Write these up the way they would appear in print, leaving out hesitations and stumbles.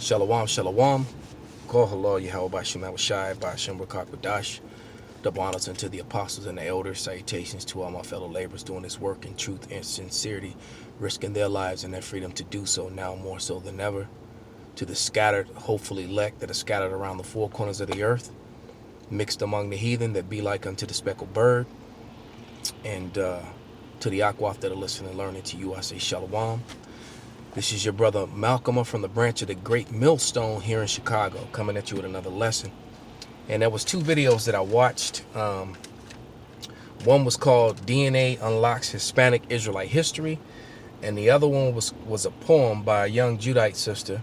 Shalom, shalom. Call halal Yahweh Bashim Abishai, Bashim Rakak Badash. Double honors unto the apostles and the elders. Salutations to all my fellow laborers doing this work in truth and sincerity, risking their lives and their freedom to do so now more so than ever. To the scattered, hopefully elect that are scattered around the four corners of the earth, mixed among the heathen that be like unto the speckled bird. And to the Akwaf that are listening and learning, to you I say shalom. This is your brother Malcolm from the branch of the Great Millstone here in Chicago, coming at you with another lesson. And there was two videos that I watched. One was called DNA Unlocks Hispanic Israelite History, and the other one was a poem by a young Judite sister.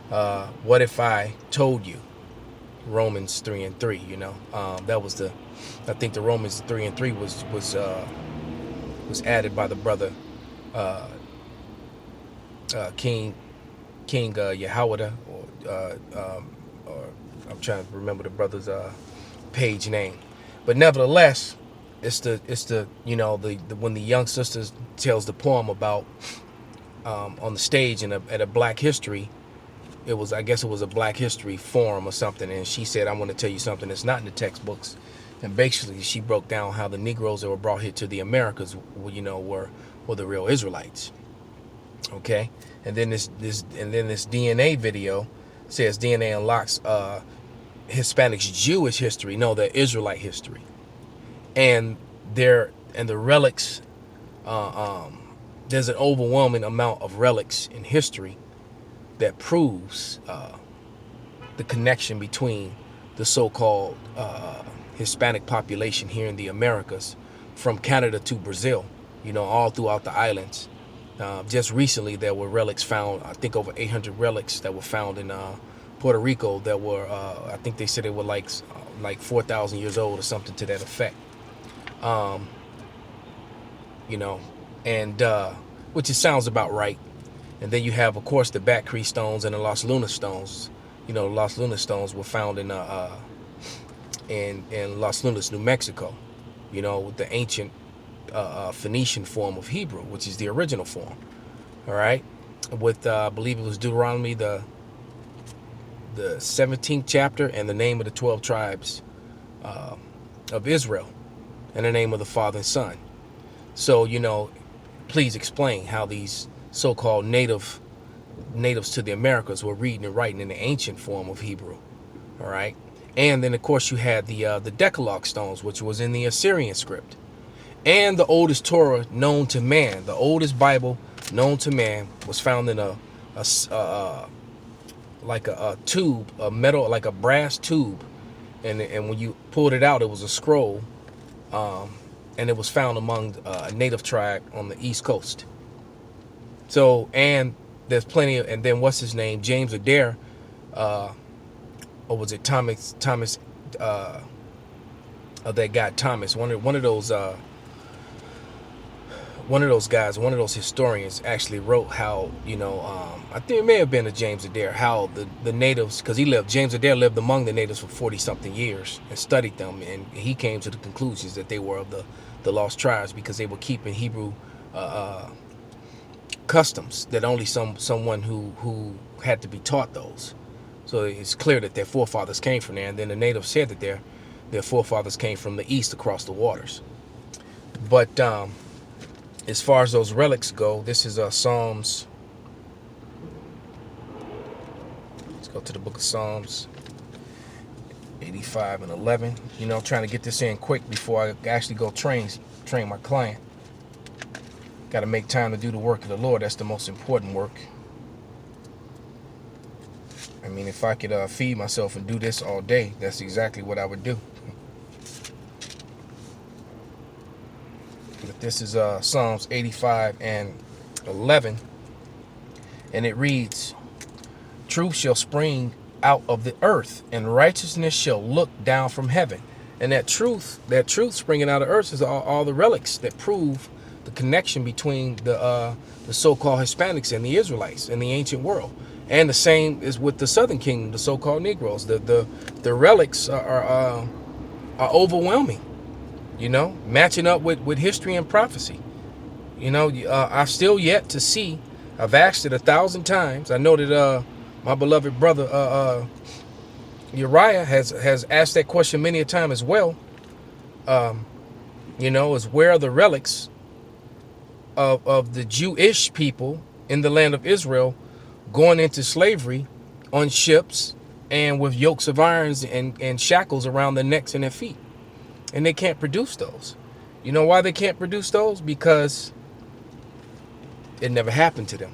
What if I told you? Romans 3:3. You know, that was I think the Romans 3:3 was added by the brother King Yahweh, or I'm trying to remember the brother's page name, but nevertheless, it's the you know the when the young sister tells the poem about on the stage at a Black History. I guess it was a Black History forum or something, and she said, I want to tell you something that's not in the textbooks. And basically she broke down how the Negroes that were brought here to the Americas, you know, were the real Israelites. Okay, and then this DNA video says DNA unlocks Hispanics Jewish history, no, the Israelite history, and the relics. There's an overwhelming amount of relics in history that proves the connection between the so-called Hispanic population here in the Americas, from Canada to Brazil, you know, all throughout the islands. Just recently, there were relics found, I think over 800 relics that were found in Puerto Rico that were, I think they said they were like 4,000 years old or something to that effect. You know, and which it sounds about right. And then you have, of course, the Bat Creek stones and the Los Lunas stones. You know, Los Lunas stones were found in Los Lunas, New Mexico. You know, with the ancient Phoenician form of Hebrew, which is the original form. All right, with I believe it was Deuteronomy, the 17th chapter, and the name of the 12 tribes of Israel, and the name of the Father and Son. So, you know, please explain how these so-called natives to the Americas were reading and writing in the ancient form of Hebrew. All right, and then of course you had the Decalogue stones, which was in the Assyrian script. And the oldest Torah known to man, the oldest Bible known to man, was found in a tube, a metal, like a brass tube, and when you pulled it out, it was a scroll, and it was found among a native tribe on the East Coast. So, and there's plenty of, and then what's his name, James Adair, or was it Thomas? That guy Thomas, one of those guys, one of those historians actually wrote how, you know, I think it may have been a James Adair, how the natives, because James Adair lived among the natives for 40 something years and studied them, and he came to the conclusions that they were of the lost tribes, because they were keeping Hebrew customs that only someone who had to be taught those. So it's clear that their forefathers came from there, and then the natives said that their forefathers came from the east across the waters. But as far as those relics go, this is Psalms. Let's go to the book of Psalms 85 and 11. You know, I'm trying to get this in quick before I actually go train my client. Got to make time to do the work of the Lord. That's the most important work. I mean, if I could feed myself and do this all day, that's exactly what I would do. But this is Psalms 85 and 11, and it reads, "Truth shall spring out of the earth, and righteousness shall look down from heaven." And that truth springing out of earth is all the relics that prove the connection between the so-called Hispanics and the Israelites in the ancient world. And the same is with the Southern Kingdom, the so-called Negroes. The relics are overwhelming, you know, matching up with history and prophecy. You know, I've still yet to see, I've asked it 1,000 times. I know that My beloved brother Uriah has asked that question many a time as well. Is where are the relics of the Jewish people in the land of Israel going into slavery on ships and with yokes of irons and shackles around their necks and their feet? And they can't produce those. You know why they can't produce those? Because it never happened to them.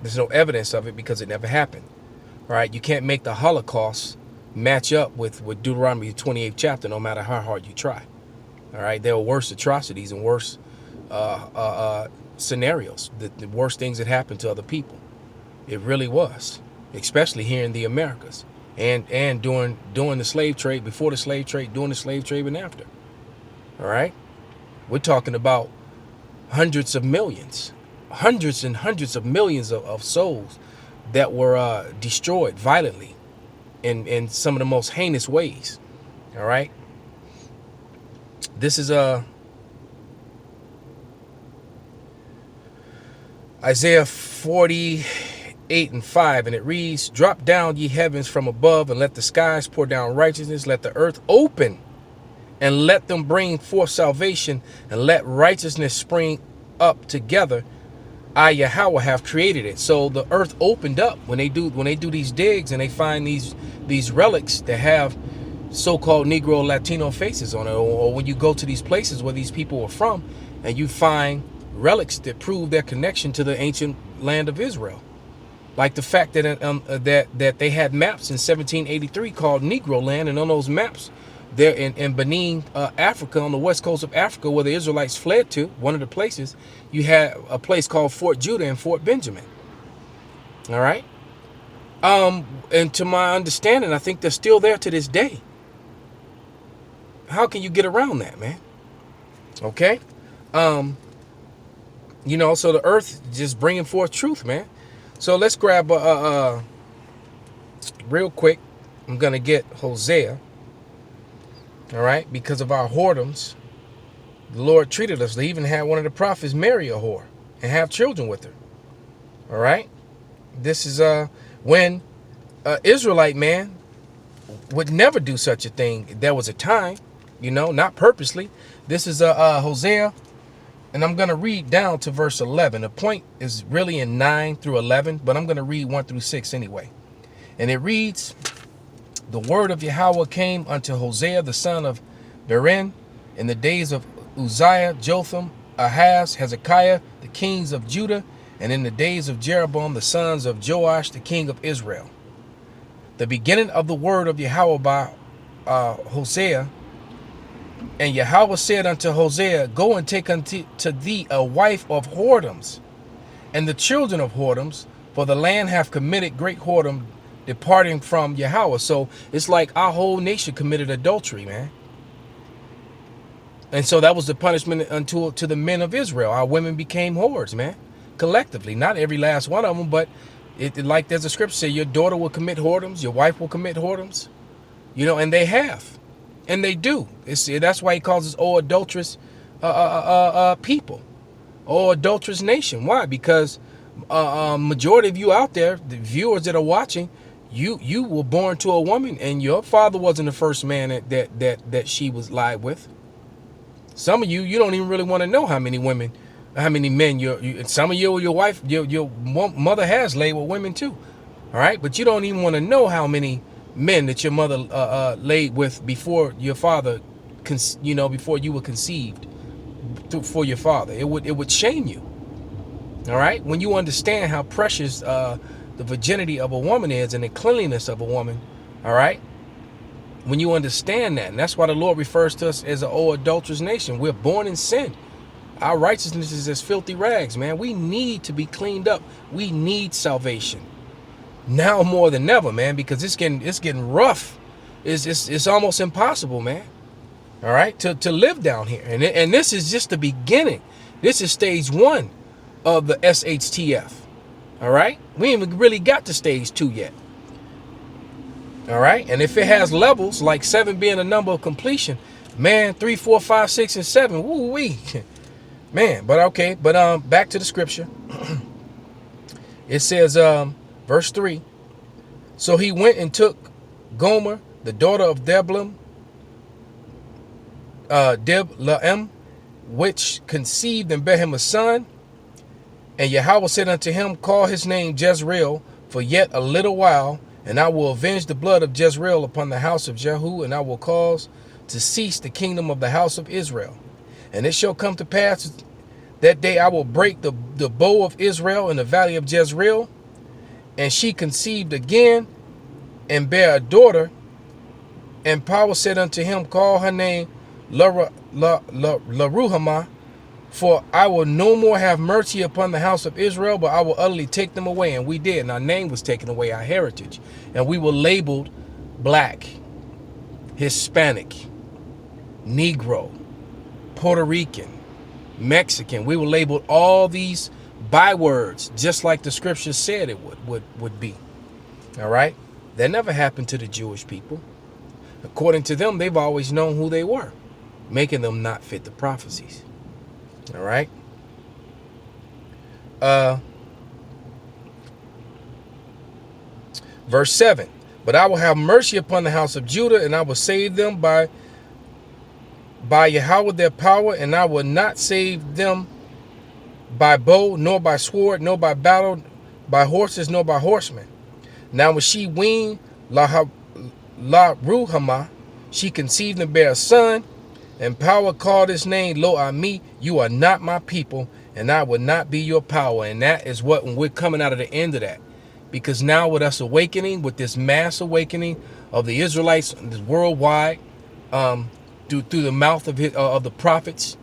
There's no evidence of it because it never happened. All right, you can't make the Holocaust match up with Deuteronomy 28th chapter, no matter how hard you try. All right, there were worse atrocities and worse scenarios, the worst things that happened to other people. It really was, especially here in the Americas, and during the slave trade, before the slave trade, during the slave trade, and after. All right, we're talking about hundreds and hundreds of millions of souls that were destroyed violently in some of the most heinous ways. All right, this is Isaiah 48:5, and it reads, "Drop down, ye heavens, from above, and let the skies pour down righteousness. Let the earth open, and let them bring forth salvation, and let righteousness spring up together. I, Yahweh, have created it." So the earth opened up when they do these digs, and they find these relics that have so-called Negro Latino faces on it, or when you go to these places where these people were from, and you find relics that prove their connection to the ancient land of Israel, like the fact that that they had maps in 1783 called Negro Land, and on those maps, there in Benin, Africa, on the west coast of Africa, where the Israelites fled to, one of the places, you had a place called Fort Judah and Fort Benjamin. All right, and to my understanding, I think they're still there to this day. How can you get around that, man? Okay. So the earth just bringing forth truth, man. So let's grab real quick. I'm going to get Hosea. All right. Because of our whoredoms, the Lord treated us. They even had one of the prophets marry a whore and have children with her. All right. This is when Israelite man would never do such a thing. There was a time, not purposely. This is Hosea. And I'm going to read down to verse 11. The point is really in 9 through 11, but I'm going to read 1 through 6 anyway. And it reads, "The word of Yahweh came unto Hosea the son of Berin in the days of Uzziah, Jotham, Ahaz, Hezekiah, the kings of Judah, and in the days of Jeroboam, the sons of Joash, the king of Israel. The beginning of the word of Yahweh by Hosea. And Yahweh said unto Hosea, Go and take unto thee a wife of whoredoms, and the children of whoredoms, for the land hath committed great whoredom, departing from Yahweh." So it's like our whole nation committed adultery, man. And so that was the punishment to the men of Israel. Our women became whores, man, collectively. Not every last one of them, but like there's a scripture say, your daughter will commit whoredoms, your wife will commit whoredoms, and they have. And they do. That's why he calls us all adulterous people, all adulterous nation. Why? Because majority of you out there, the viewers that are watching, you were born to a woman, and your father wasn't the first man that she was lied with. Some of you don't even really want to know how many men some of you, your wife, your mother has laid with women too. All right, but you don't even want to know how many men that your mother laid with before your father, before you were conceived for your father. It would shame you. All right, when you understand how precious the virginity of a woman is and the cleanliness of a woman. All right, when you understand that, and that's why the Lord refers to us as an old adulterous nation. We're born in sin. Our righteousness is as filthy rags, man. We need to be cleaned up. We need salvation. Now more than ever, man, because it's getting rough. It's almost impossible, man. All right, to live down here, and this is just the beginning. This is stage 1 of the SHTF. All right, we ain't even really got to stage 2 yet. All right, and if it has levels like 7 being a number of completion, man, 3, 4, 5, 6, and 7, woo wee, man. But okay, but back to the scripture. It says, verse 3, So he went and took Gomer, the daughter of Diblaim, which conceived and bare him a son. And Yahweh said unto him, call his name Jezreel, for yet a little while, and I will avenge the blood of Jezreel upon the house of Jehu, and I will cause to cease the kingdom of the house of Israel. And it shall come to pass that day I will break the bow of Israel in the valley of Jezreel. And she conceived again and bare a daughter. And Power said unto him, call her name Laruhamah, for I will no more have mercy upon the house of Israel, but I will utterly take them away. And we did. And our name was taken away, our heritage. And we were labeled black, Hispanic, Negro, Puerto Rican, Mexican. We were labeled all these bywords, just like the scripture said it would be. All right. That never happened to the Jewish people. According to them, they've always known who they were, making them not fit the prophecies. All right. Verse 7. But I will have mercy upon the house of Judah, and I will save them by Yahweh their power, and I will not save them by bow, nor by sword, nor by battle, by horses, nor by horsemen. Now when she weaned Laruhamah, she conceived and bare a son, and Power called his name Lo-Ami. You are not my people, and I will not be your power. And that is what, when we're coming out of the end of that. Because now with us awakening, with this mass awakening of the Israelites worldwide, through the mouth of the prophets,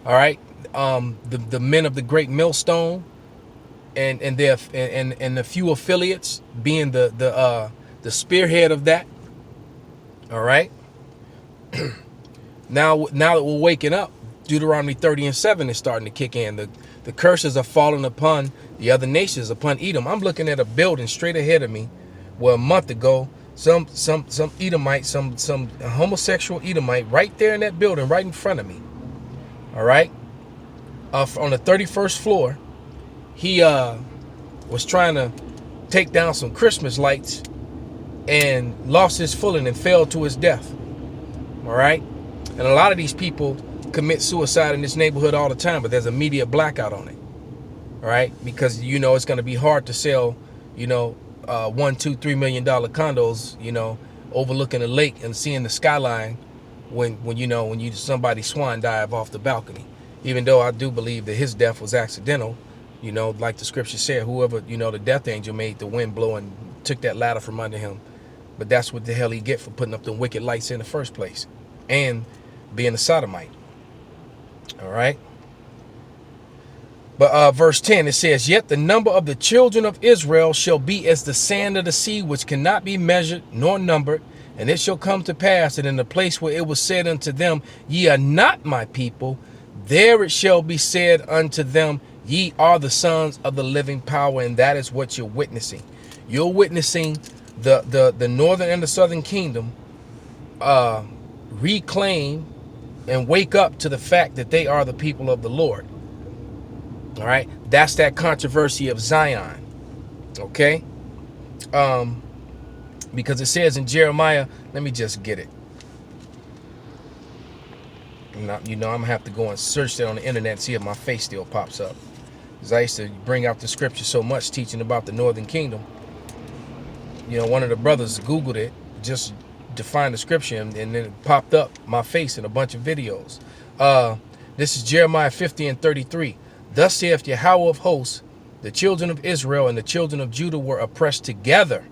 all right, the men of the great millstone, and the few affiliates being the spearhead of that. All right. Now that we're waking up, Deuteronomy 30:7 is starting to kick in. The curses are falling upon the other nations, upon Edom. I'm looking at a building straight ahead of me, where a month ago, some Edomite, some homosexual Edomite, right there in that building, right in front of me. All right, on the 31st floor, he was trying to take down some Christmas lights and lost his footing and fell to his death. All right. And a lot of these people commit suicide in this neighborhood all the time, but there's a media blackout on it. All right. Because, it's going to be hard to sell, $1, $2, $3 million condos, overlooking a lake and seeing the skyline when somebody swan dive off the balcony. Even though I do believe that his death was accidental, like the scripture said, whoever, the death angel made the wind blow and took that ladder from under him. But that's what the hell he get for putting up the wicked lights in the first place and being a sodomite. All right. But verse 10, it says, yet the number of the children of Israel shall be as the sand of the sea, which cannot be measured nor numbered. And it shall come to pass that in the place where it was said unto them, ye are not my people, there it shall be said unto them, ye are the sons of the living power. And that is what you're witnessing. You're witnessing the northern and the southern kingdom reclaim and wake up to the fact that they are the people of the Lord. All right. That's that controversy of Zion. Okay. Because it says in Jeremiah, let me just get it. I'm gonna have to go and search that on the internet and see if my face still pops up. Because I used to bring out the scripture so much teaching about the northern kingdom. One of the brothers Googled it, just defined the scripture, and then it popped up my face in a bunch of videos. This is Jeremiah 50:33. Thus saith Yahweh of hosts, the children of Israel and the children of Judah were oppressed together,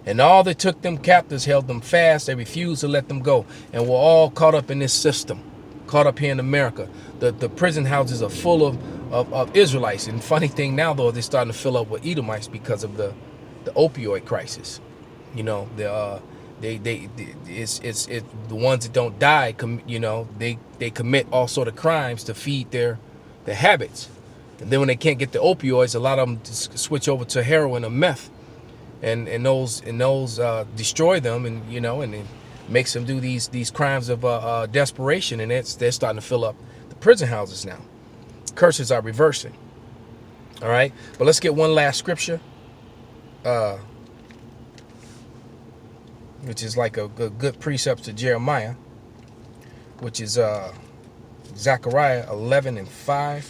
and all that took them captives held them fast. They refused to let them go. And we're all caught up in this system, caught up here in America. The prison houses are full of Israelites. And funny thing now, though, they're starting to fill up with Edomites because of the opioid crisis. The ones that don't die, they commit all sort of crimes to feed their habits. And then when they can't get the opioids, a lot of them switch over to heroin or meth, and those destroy them, and it makes them do these crimes of desperation, and they're starting to fill up the prison houses now. Curses are reversing. All right, but let's get one last scripture. which is like a good precept to Jeremiah, which is Zechariah 11:5.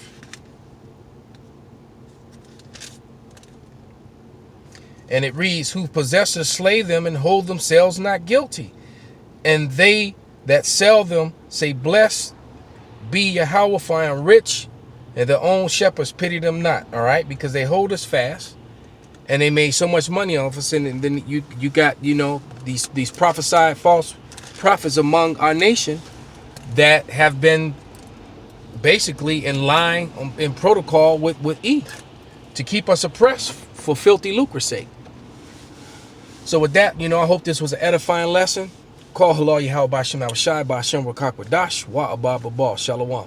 And it reads, who possessors slay them and hold themselves not guilty. And they that sell them say, blessed be Yahweh, for I am rich, and their own shepherds pity them not. All right, because they hold us fast, and they made so much money off us. And then you got, you know, these prophesied false prophets among our nation that have been basically in line, in protocol with E, to keep us oppressed for filthy lucre's sake. So with that, you know, I hope this was an edifying lesson. Call Halal Yahweh Bashem Abashai Bashem Rakak Wadash Wa Abba Babal Shalom.